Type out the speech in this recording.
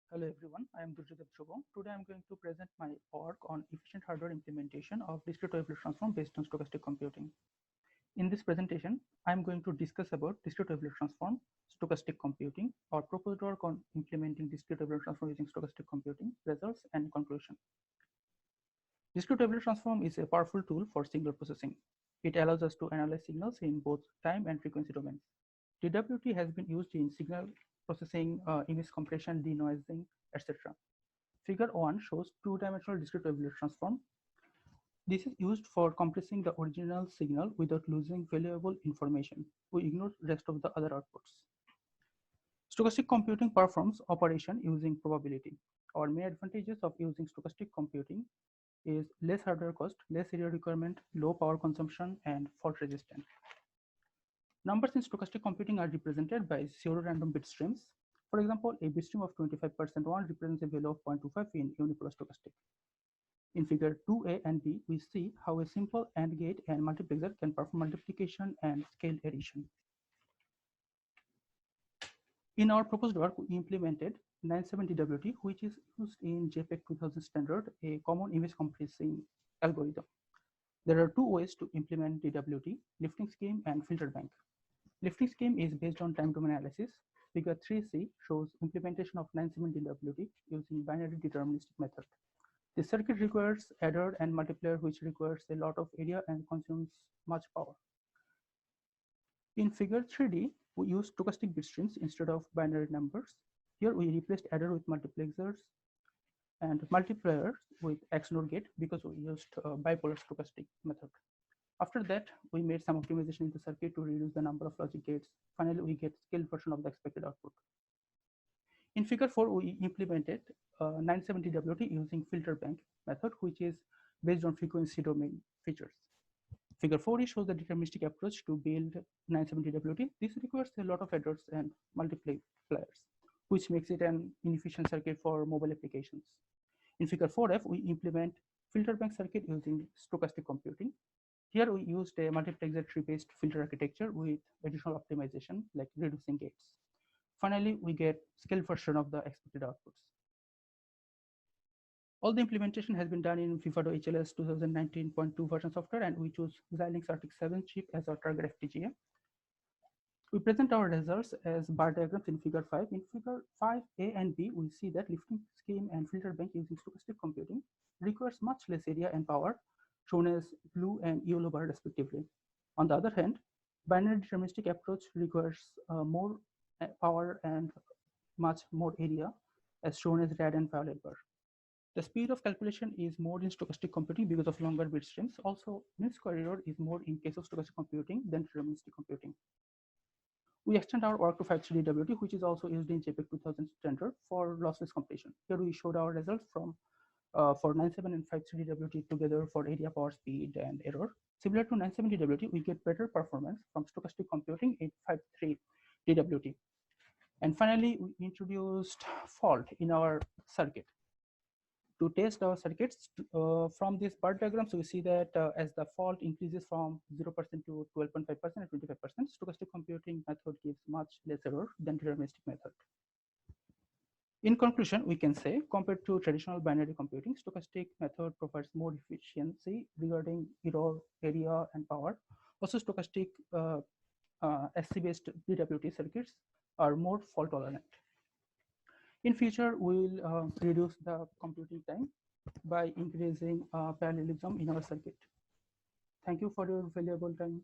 Hello everyone, I am Durjodev Shubham. Today I am going to present my work on efficient hardware implementation of discrete Wavelet transform based on stochastic computing. In this presentation, I am going to discuss about discrete Wavelet transform, stochastic computing, our proposed work on implementing discrete Wavelet transform using stochastic computing, results and conclusion. Discrete Wavelet transform is a powerful tool for signal processing. It allows us to analyze signals in both time and frequency domains. DWT has been used in signal processing, image compression, denoising, etc. Figure 1 shows two-dimensional discrete Wavelet transform. This is used for compressing the original signal without losing valuable information. We ignore the rest of the other outputs. Stochastic computing performs operation using probability. Our main advantages of using stochastic computing is less hardware cost, less area requirement, low power consumption, and fault resistant. Numbers in stochastic computing are represented by pseudo-random bit streams. For example, a bit stream of 25% 1 represents a value of 0.25 in unipolar stochastic. In figure 2a and b, we see how a simple AND gate and multiplexer can perform multiplication and scale addition. In our proposed work, we implemented 970WT, which is used in JPEG 2000 standard, a common image compressing algorithm. There are two ways to implement DWT: lifting scheme and filter bank. Lifting scheme is based on time domain analysis. Figure 3c shows implementation of 970WT using binary deterministic method. The circuit requires adder and multiplier, which requires a lot of area and consumes much power. In figure 3d, we use stochastic bit streams instead of binary numbers. Here we replaced adder with multiplexers and multipliers with XNOR gate because we used bipolar stochastic method. After that, we made some optimization in the circuit to reduce the number of logic gates. Finally, we get scaled version of the expected output. In figure 4, we implemented 970WT using filter bank method, which is based on frequency domain features. Figure 4 shows the deterministic approach to build 970WT. This requires a lot of adders and multipliers, which makes it an inefficient circuit for mobile applications. In figure 4f, we implement filter bank circuit using stochastic computing. Here we used a multiplexer tree-based filter architecture with additional optimization like reducing gates. Finally, we get scaled version of the expected outputs. All the implementation has been done in Vivado HLS 2019.2 version software, and we choose Xilinx RTX 7 chip as our target FPGA. We present our results as bar diagrams in figure 5. In figure 5a and b, we see that lifting scheme and filter bank using stochastic computing requires much less area and power, shown as blue and yellow bar respectively. On the other hand, binary deterministic approach requires more power and much more area, as shown as red and violet bar. The speed of calculation is more in stochastic computing because of longer bit streams. Also, mean square error is more in case of stochastic computing than deterministic computing. We extend our work to 5.3DWT, which is also used in JPEG 2000 standard for lossless completion. Here we showed our results from for 9.7 and 5.3DWT together for area, power, speed, and error. Similar to 9.7DWT, we get better performance from stochastic computing in 5.3DWT. And finally, we introduced fault in our circuit. To test our circuits from these bar diagrams, we see that as the fault increases from 0% to 12.5% and 25%, stochastic computing method gives much less error than deterministic method. In conclusion, we can say, compared to traditional binary computing, stochastic method provides more efficiency regarding error, area, and power. Also, stochastic SC-based DWT circuits are more fault tolerant. In future, we will reduce the computing time by increasing parallelism in our circuit. Thank you for your valuable time.